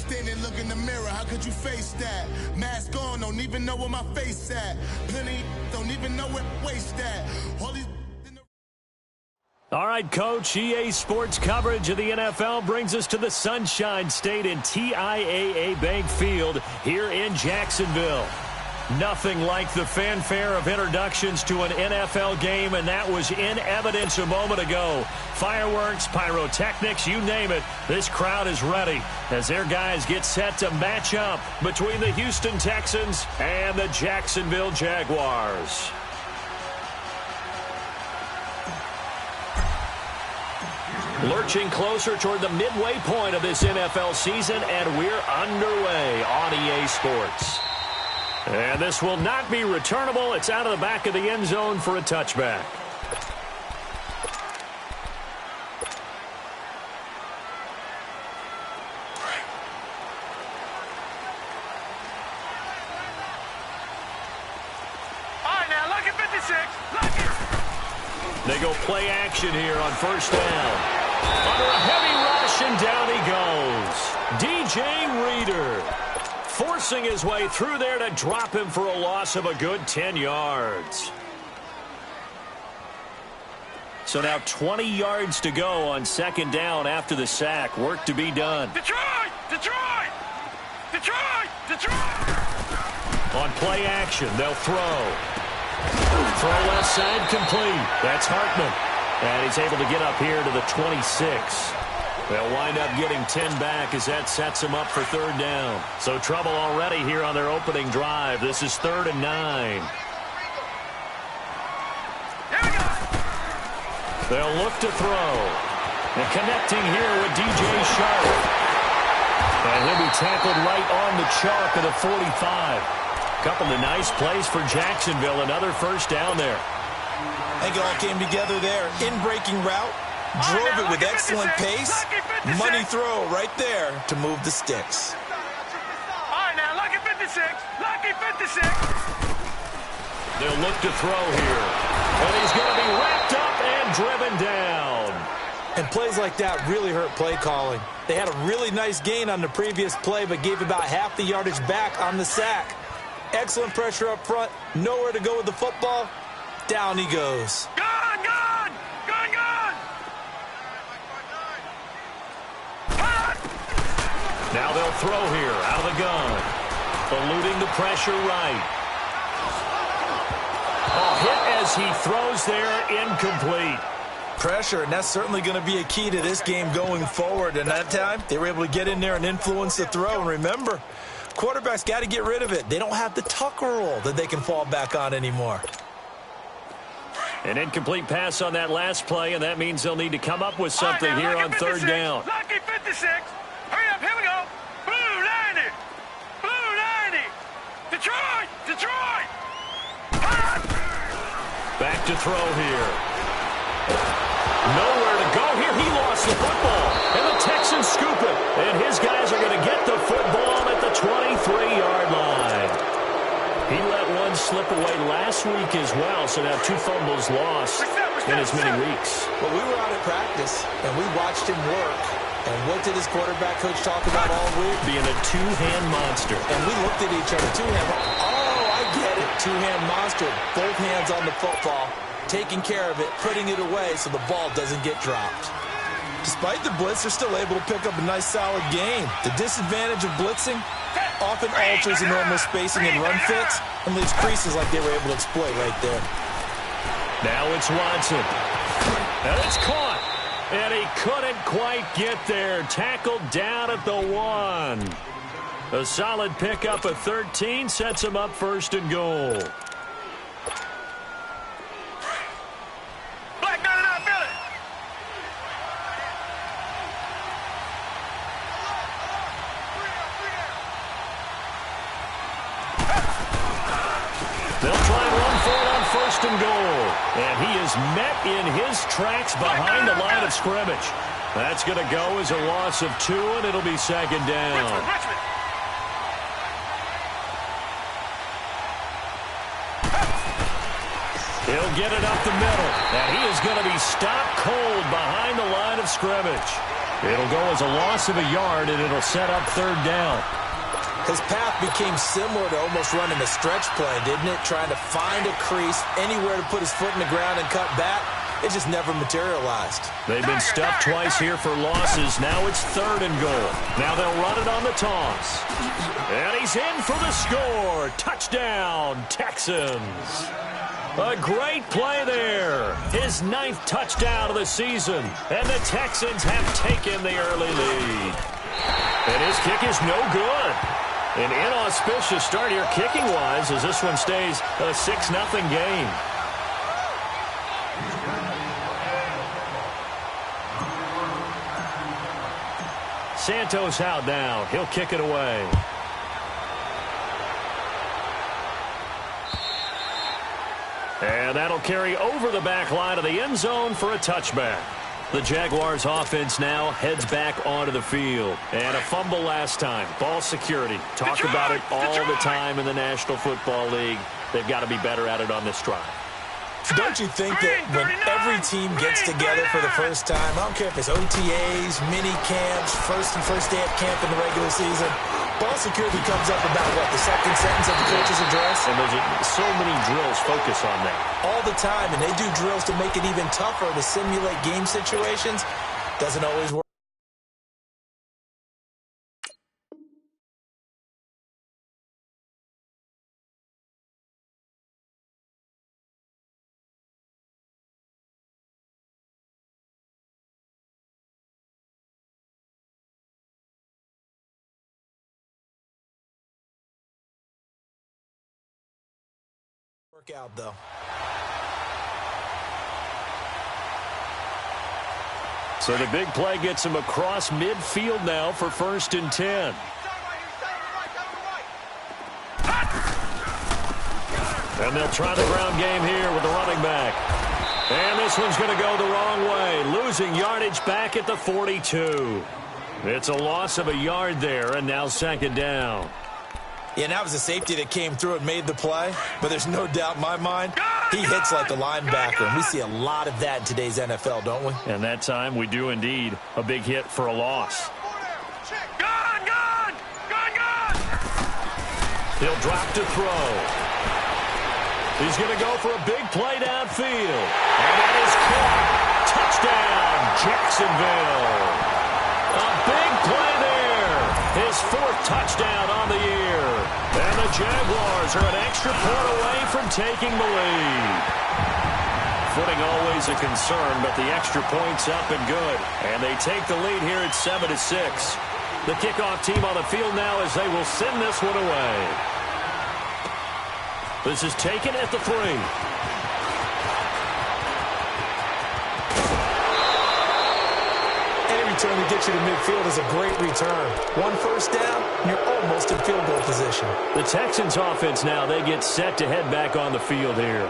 Standing, look in the mirror, how could you face that? Mask on, don't even know where my face at. Plenty, don't even know where waist at. All these... All right, Coach, EA Sports coverage of the NFL brings us to the Sunshine State in TIAA Bank Field here in Jacksonville. Nothing like the fanfare of introductions to an NFL game, and that was in evidence a moment ago. Fireworks, pyrotechnics, you name it. This crowd is ready as their guys get set to match up between the Houston Texans and the Jacksonville Jaguars. Lurching closer toward the midway point of this NFL season, and we're underway on EA Sports. And this will not be returnable. It's out of the back of the end zone for a touchback. All right, now, lucky 56. Lucky. They go play action here on first down. Under a heavy rush, and down he goes. DJ Reader forcing his way through there to drop him for a loss of a good 10 yards. So now 20 yards to go on second down after the sack. Work to be done. Detroit! Detroit! Detroit! Detroit! On play action, they'll throw. Throw left side complete. That's Hartman. And he's able to get up here to the 26. They'll wind up getting 10 back as that sets them up for third down. So trouble already here on their opening drive. This is 3rd and 9. Here we go. They'll look to throw. And connecting here with DJ Sharp. And he'll be tackled right on the chalk of the 45. Couple of nice plays for Jacksonville. Another first down there. I think it all came together there. In-breaking route. Drove it with excellent pace. Money throw right there to move the sticks. All right, now, lucky 56. Lucky 56. They'll look to throw here. And he's going to be wrapped up and driven down. And plays like that really hurt play calling. They had a really nice gain on the previous play, but gave about half the yardage back on the sack. Excellent pressure up front. Nowhere to go with the football. Down he goes. Gone, gone. Gone, gone. Now they'll throw here out of the gun. Eluding the pressure right. A hit as he throws there, incomplete. Pressure, and that's certainly going to be a key to this game going forward. And that time, they were able to get in there and influence the throw. And remember, quarterbacks got to get rid of it. They don't have the tuck rule that they can fall back on anymore. An incomplete pass on that last play, and that means they'll need to come up with something here on third down. Lucky 56. Hurry up, here we go. Blue 90. Blue 90. Detroit. Detroit. Back to throw here. Nowhere to go here. He lost the football, and the Texans scoop it. And his guys are going to get the football at the 23-yard line. He let one slip away last week as well, so now 2 fumbles lost in as many weeks. Well, we were out at practice, and we watched him work. And what did his quarterback coach talk about all week? Being a two-hand monster. And we looked at each other. Two-hand. Oh, I get it. Two-hand monster. Both hands on the football, taking care of it, putting it away so the ball doesn't get dropped. Despite the blitz, they're still able to pick up a nice, solid gain. The disadvantage of blitzing often alters the normal spacing and run fits and leaves creases like they were able to exploit right there. Now it's Watson. And it's caught. And he couldn't quite get there. Tackled down at the 1. A solid pickup of 13 sets him up 1st and goal. Black 99, feel it. They'll try and run for it on 1st and goal. And he is met in his tracks behind the line of scrimmage. That's going to go as a loss of 2, and it'll be 2nd down. Richmond. He'll get it up the middle. And he is going to be stopped cold behind the line of of scrimmage. It'll go as a loss of a yard, and it'll set up third down. His path became similar to almost running a stretch play, didn't it? Trying to find a crease, anywhere to put his foot in the ground and cut back. It just never materialized. They've been stuffed twice here for losses. Now it's third and goal. Now they'll run it on the toss. And he's in for the score. Touchdown, Texans. A great play there. His 9th touchdown of the season. And the Texans have taken the early lead. And his kick is no good. An inauspicious start here kicking-wise as this one stays a 6-0 game. Santos out now. He'll kick it away. And that'll carry over the back line of the end zone for a touchback. The Jaguars offense now heads back onto the field. And a fumble last time. Ball security. Talk about it all the time in the National Football League. They've got to be better at it on this drive. Don't you think that when every team gets together for the first time, I don't care if it's OTAs, mini camps, first day of camp in the regular season, ball security comes up about, what, the second sentence of the coach's address? And there's so many drills focus on that. All the time, and they do drills to make it even tougher to simulate game situations. Doesn't always work. Out though. So the big play gets him across midfield now for 1st and 10. And they'll try the ground game here with the running back. And this one's going to go the wrong way, losing yardage back at the 42. It's a loss of a yard there, and now 2nd down. Yeah, and that was a safety that came through and made the play. But there's no doubt in my mind, he hits like a linebacker. And we see a lot of that in today's NFL, don't we? And that time we do indeed. A big hit for a loss. Gone! He'll drop to throw. He's going to go for a big play downfield. And that is caught. Touchdown, Jacksonville. A big play there. His 4th touchdown on the year. And the Jaguars are an extra point away from taking the lead. Footing always a concern, but the extra point's up and good. And they take the lead here at 7-6. The kickoff team on the field now as they will send this one away. This is taken at the 3. Return to get you to midfield is a great return. 1 first down, and you're almost in field goal position. The Texans offense now, they get set to head back on the field here.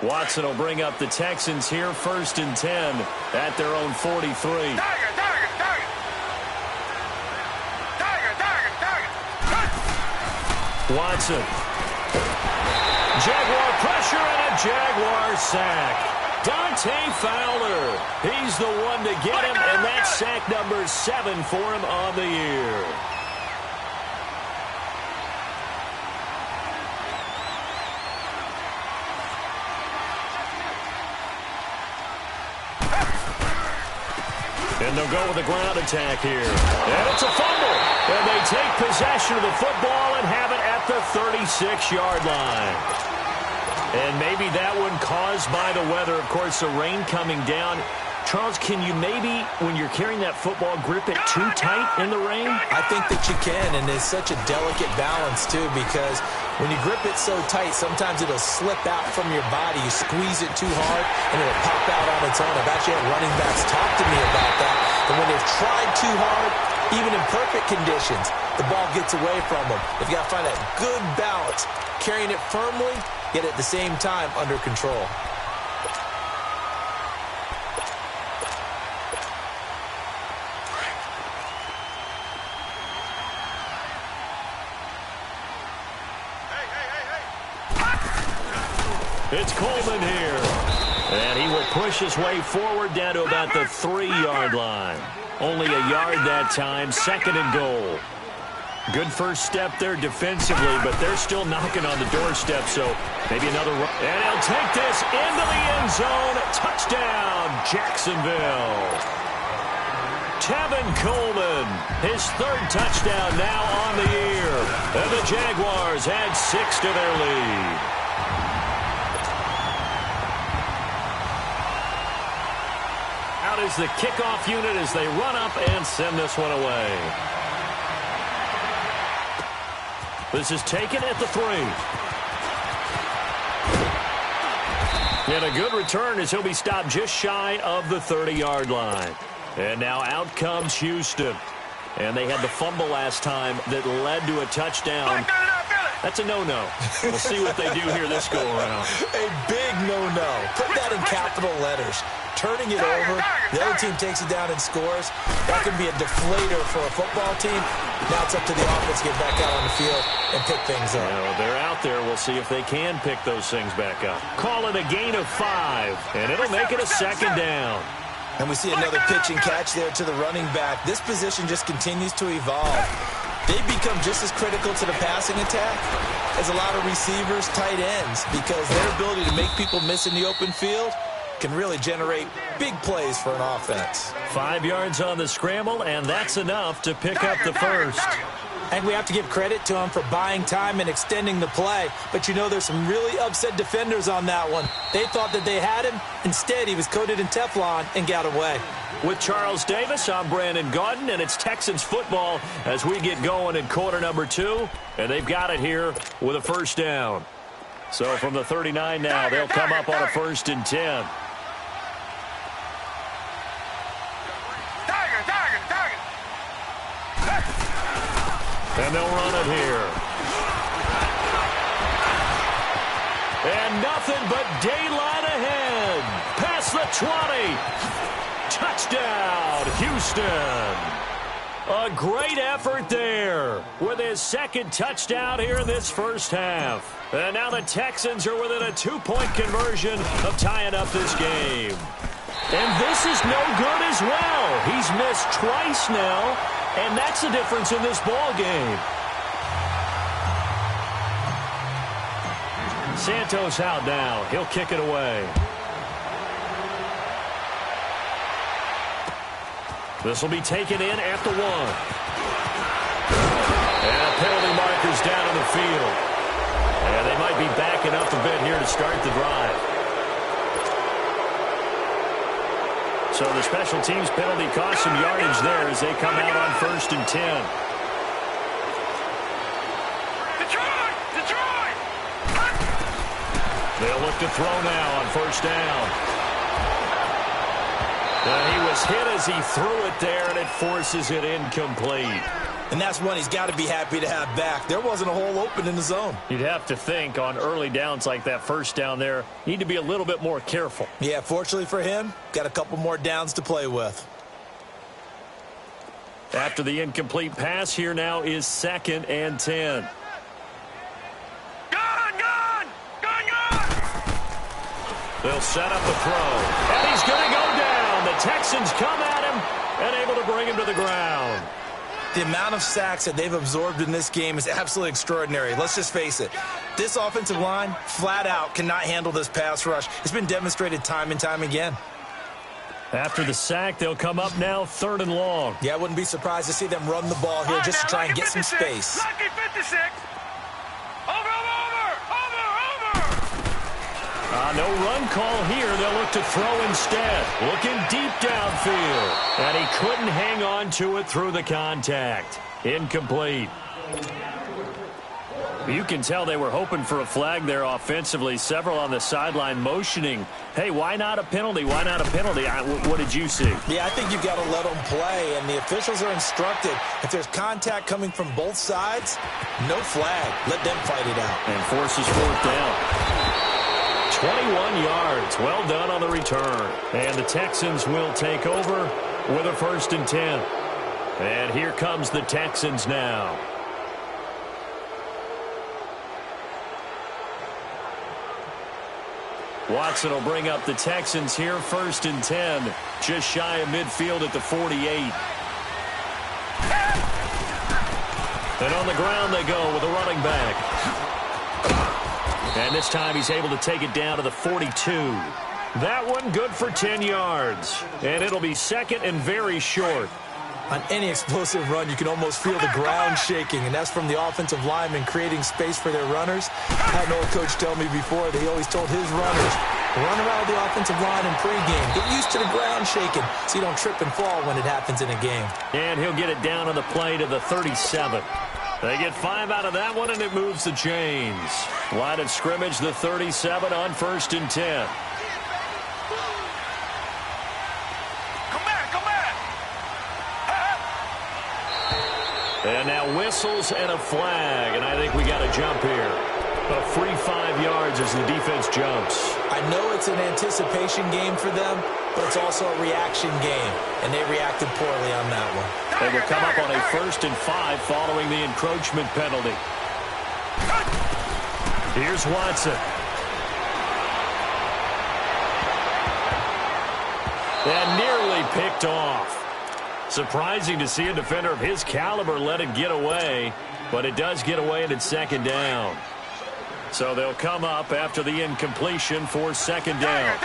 Watson will bring up the Texans here 1st and 10 at their own 43. Watson. Jaguar pressure and a Jaguar sack. Dante Fowler. He's the one to get him, and that's sack number 7 for him on the year. And they'll go with a ground attack here. And it's a fumble. And they take possession of the football and have it at the 36-yard line. And maybe that one caused by the weather. Of course, the rain coming down. Charles, can you maybe, when you're carrying that football, grip it too tight in the rain? I think that you can, and it's such a delicate balance, too, because when you grip it so tight, sometimes it'll slip out from your body. You squeeze it too hard, and it'll pop out on its own. I've actually had running backs talk to me about that. And when they've tried too hard, even in perfect conditions, the ball gets away from them. They've got to find that good balance, carrying it firmly, yet at the same time under control. It's Coleman here. And he will push his way forward down to about the 3-yard line. Only a yard that time, 2nd and goal. Good first step there defensively, but they're still knocking on the doorstep, so maybe another run. And he'll take this into the end zone. Touchdown, Jacksonville. Tevin Coleman, his 3rd touchdown now on the year. And the Jaguars add 6 to their lead. Out is the kickoff unit as they run up and send this one away. This is taken at the 3. And a good return as he'll be stopped just shy of the 30-yard line. And now out comes Houston. And they had the fumble last time that led to a touchdown. That's a no-no. We'll see what they do here this go-around. A big no-no. Put that in capital letters. Turning it over, the other team takes it down and scores. That can be a deflator for a football team. Now it's up to the offense to get back out on the field and pick things up. Well, they're out there. We'll see if they can pick those things back up. Call it a gain of 5, and it'll make it a 2nd down. And we see another pitch and catch there to the running back. This position just continues to evolve. They become just as critical to the passing attack as a lot of receivers, tight ends, because their ability to make people miss in the open field can really generate big plays for an offense. 5 yards on the scramble, and that's enough to pick up the first. And we have to give credit to him for buying time and extending the play. But you know there's some really upset defenders on that one. They thought that they had him. Instead, he was coated in Teflon and got away. With Charles Davis, I'm Brandon Gaudin, and it's Texans football as we get going in quarter number 2. And they've got it here with a 1st down. So from the 39 now, they'll come up on a 1st and 10. And they'll run it here. And nothing but daylight ahead. Past the 20. Touchdown, Houston. A great effort there with his 2nd touchdown here in this first half. And now the Texans are within a 2-point conversion of tying up this game. And this is no good as well. He's missed twice now. And that's the difference in this ball game. Santos out now. He'll kick it away. This will be taken in at the 1. And penalty markers down in the field. And they might be backing up a bit here to start the drive. So the special teams penalty cost some yardage there as they come out on 1st and 10. Detroit! They'll look to throw now on 1st down. And he was hit as he threw it there, and it forces it incomplete. And that's one he's got to be happy to have back. There wasn't a hole open in the zone. You'd have to think on early downs like that 1st down there, need to be a little bit more careful. Yeah, fortunately for him, got a couple more downs to play with. After the incomplete pass, here now is 2nd and 10. Gone! They'll set up the throw. And he's going to go down. The Texans come at him and able to bring him to the ground. The amount of sacks that they've absorbed in this game is absolutely extraordinary. Let's just face it. This offensive line, flat out, cannot handle this pass rush. It's been demonstrated time and time again. After the sack, they'll come up now 3rd and long. Yeah, I wouldn't be surprised to see them run the ball here just to try and get some space. Lucky 56. Over. No run call here. They'll look to throw instead. Looking deep downfield. And he couldn't hang on to it through the contact. Incomplete. You can tell they were hoping for a flag there offensively. Several on the sideline motioning. Hey, why not a penalty? Why not a penalty? What did you see? Yeah, I think you've got to let them play, and the officials are instructed. If there's contact coming from both sides, no flag. Let them fight it out. And forces 4th down. 21 yards. Well done on the return. And the Texans will take over with a 1st and 10. And here comes the Texans now. Watson will bring up the Texans here, 1st and 10. Just shy of midfield at the 48. And on the ground they go with a running back. And this time he's able to take it down to the 42. That one good for 10 yards. And it'll be 2nd and very short. On any explosive run, you can almost feel the ground shaking, and that's from the offensive linemen creating space for their runners. I had an old coach tell me before that he always told his runners, run around the offensive line in pregame. Get used to the ground shaking so you don't trip and fall when it happens in a game. And he'll get it down on the play to the 37. They get 5 out of that one, and it moves the chains. Line of scrimmage, the 37 on 1st and 10. And now whistles and a flag, and I think we got a jump here. A free 5 yards as the defense jumps. I know it's an anticipation game for them, but it's also a reaction game, and they reacted poorly on that one. They will come up on a 1st and 5 following the encroachment penalty. Here's Watson. And nearly picked off. Surprising to see a defender of his caliber let it get away, but it does get away and it's 2nd down. So they'll come up after the incompletion for 2nd down.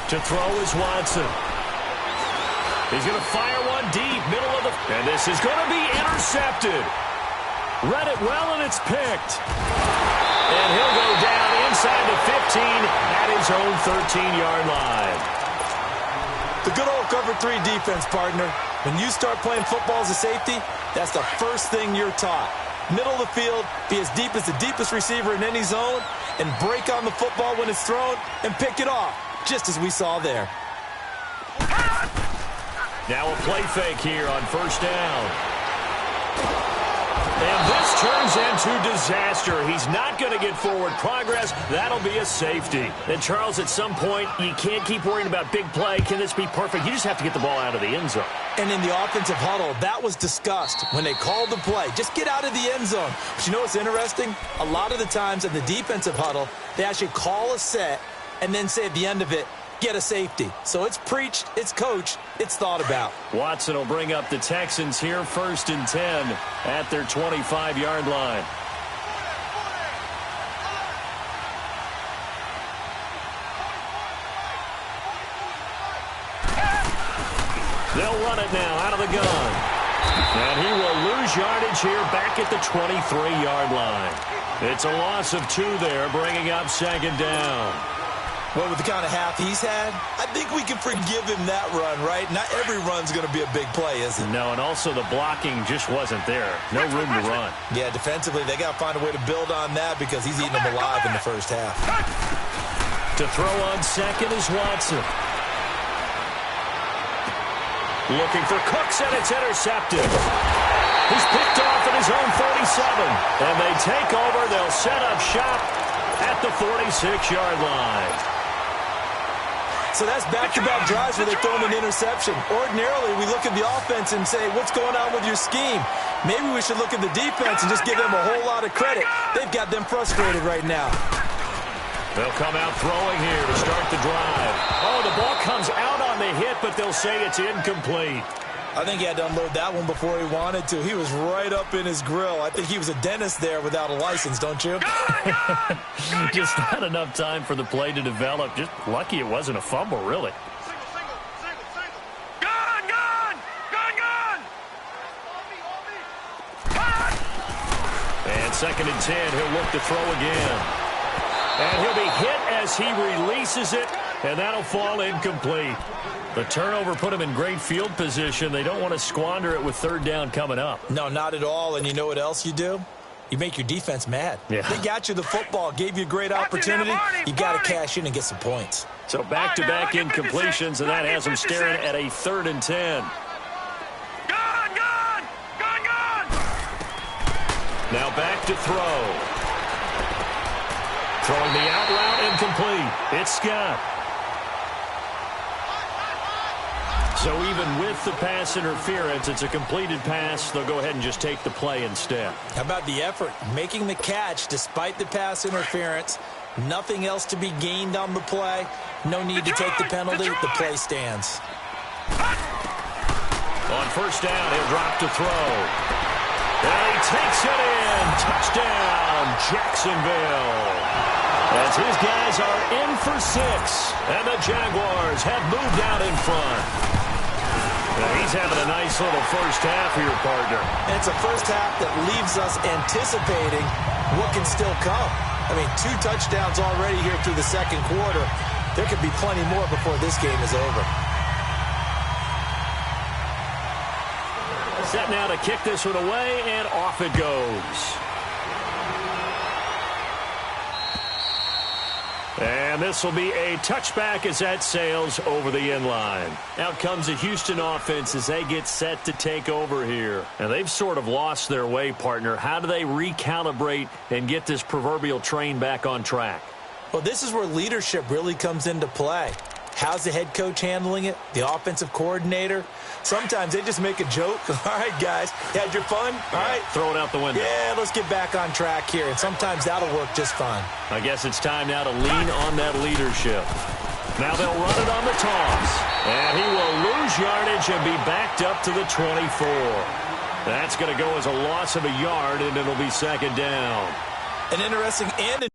To throw is Watson. He's going to fire one deep, middle of the... And this is going to be intercepted. Read it well, and it's picked. And he'll go down inside the 15 at his own 13-yard line. The good old cover 3 defense, partner. When you start playing football as a safety, that's the first thing you're taught. Middle of the field, be as deep as the deepest receiver in any zone, and break on the football when it's thrown, and pick it off, just as we saw there. Now a play fake here on 1st down. And this turns into disaster. He's not going to get forward progress. That'll be a safety. And, Charles, at some point, you can't keep worrying about big play. Can this be perfect? You just have to get the ball out of the end zone. And in the offensive huddle, that was discussed when they called the play. Just get out of the end zone. But you know what's interesting? A lot of the times in the defensive huddle, they actually call a set and then say at the end of it, get a safety. So it's preached, it's coached, it's thought about. Watson will bring up the Texans here, 1st and 10 at their 25-yard line. They'll run it now out of the gun. And he will lose yardage here back at the 23-yard line. It's a loss of 2 there, bringing up 2nd down. Well, with the kind of half he's had, I think we can forgive him that run, right? Not every run's going to be a big play, is it? No, and also the blocking just wasn't there. No room to run. Yeah, defensively, they got to find a way to build on that because he's eating them alive in the first half. To throw on 2nd is Watson. Looking for Cooks, and it's intercepted. He's picked off at his own 47. And they take over. They'll set up shop at the 46-yard line. So that's back-to-back drives where they're throwing an interception. Ordinarily, we look at the offense and say, what's going on with your scheme? Maybe we should look at the defense and just give them a whole lot of credit. They've got them frustrated right now. They'll come out throwing here to start the drive. Oh, the ball comes out on the hit, but they'll say it's incomplete. I think he had to unload that one before he wanted to. He was right up in his grill. I think he was a dentist there without a license, don't you? Just not enough time for the play to develop. Just lucky it wasn't a fumble, really. And 2nd and 10, he'll look to throw again. And he'll be hit as he releases it, and that'll fall incomplete. The turnover put him in great field position. They don't want to squander it with 3rd down coming up. No, not at all. And you know what else you do? You make your defense mad. Yeah. They got you the football, gave you a great opportunity. You got to cash in and get some points. So back-to-back incompletions, and that has them staring at a 3rd and 10. Now back to throw. Throwing the out route incomplete. It's Scott. So even with the pass interference, it's a completed pass. They'll go ahead and just take the play instead. How about the effort? Making the catch despite the pass interference. Nothing else to be gained on the play. No need to take the penalty. The play stands. On first down, he'll drop to throw. And he takes it in. Touchdown, Jacksonville. As his guys are in for 6. And the Jaguars have moved out in front. Now he's having a nice little first half for your partner. And it's a first half that leaves us anticipating what can still come. I mean, 2 touchdowns already here through the second quarter. There could be plenty more before this game is over. Set now to kick this one away, and off it goes. And this will be a touchback as that sails over the end line. Out comes the Houston offense as they get set to take over here. And they've sort of lost their way, partner. How do they recalibrate and get this proverbial train back on track? Well, this is where leadership really comes into play. How's the head coach handling it? The offensive coordinator? Sometimes they just make a joke. All right, guys, you had your fun? All right. Throw it out the window. Yeah, let's get back on track here. And sometimes that'll work just fine. I guess it's time now to lean on that leadership. Now they'll run it on the toss. And he will lose yardage and be backed up to the 24. That's going to go as a loss of a yard, and it'll be second down. An interesting and